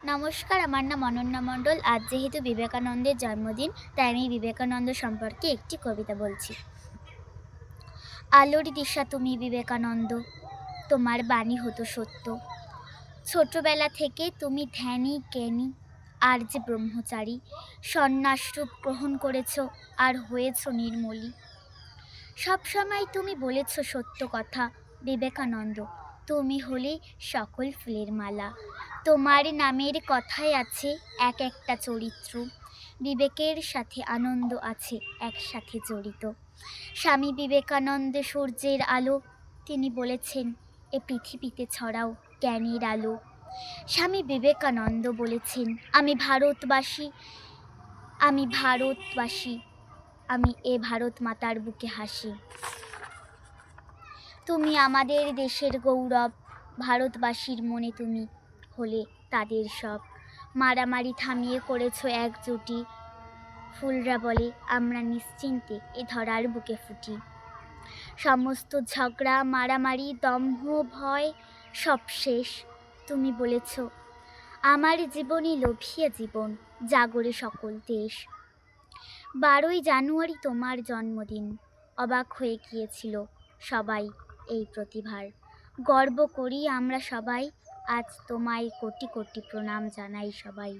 নমস্কার, আমার নাম অনন্যা মণ্ডল। আজ যেহেতু বিবেকানন্দের জন্মদিন, তাই আমি বিবেকানন্দ সম্পর্কে একটি কবিতা বলছি। আলোর দিশা তুমি বিবেকানন্দ, তোমার বাণী হতো সত্য। ছোটবেলা থেকে তুমি ধ্যানী জ্ঞানী আর যে ব্রহ্মচারী, সন্ন্যাসরূপ গ্রহণ করেছ আর হয়েছ নির্মলী। সবসময় তুমি বলেছ সত্য কথা বিবেকানন্দ, তুমি হলে সকল ফুলের মালা। তোমার নামের কথায় আছে এক একটা চরিত্র, বিবেকের সাথে আনন্দ আছে একসাথে জড়িত। স্বামী বিবেকানন্দ সূর্যের আলো, তিনি বলেছেন এ পৃথিবীতে ছড়াও জ্ঞানের আলো। স্বামী বিবেকানন্দ বলেছেন আমি ভারতবাসী, আমি ভারতবাসী, আমি এ ভারত মাতার বুকে হাসি। তুমি আমাদের দেশের গৌরব, ভারতবাসীর মনে তুমি হলে তাদের সব। মারামারি থামিয়ে করেছো একজুটি, ফুলরা বলে আমরা নিশ্চিন্তে এ ধরার বুকে ফুটি। সমস্ত ঝগড়া মারামারি দম্ভ ভয় সব শেষ, তুমি বলেছ আমার জীবনই লোভিয়া জীবন, জাগরে সকল দেশ। 12ই জানুয়ারি তোমার জন্মদিন, অবাক হয়ে গিয়েছিল সবাই এই প্রতিভার। গর্ব করি আমরা সবাই, আজ তোমায় কোটি কোটি প্রণাম জানাই সবাই।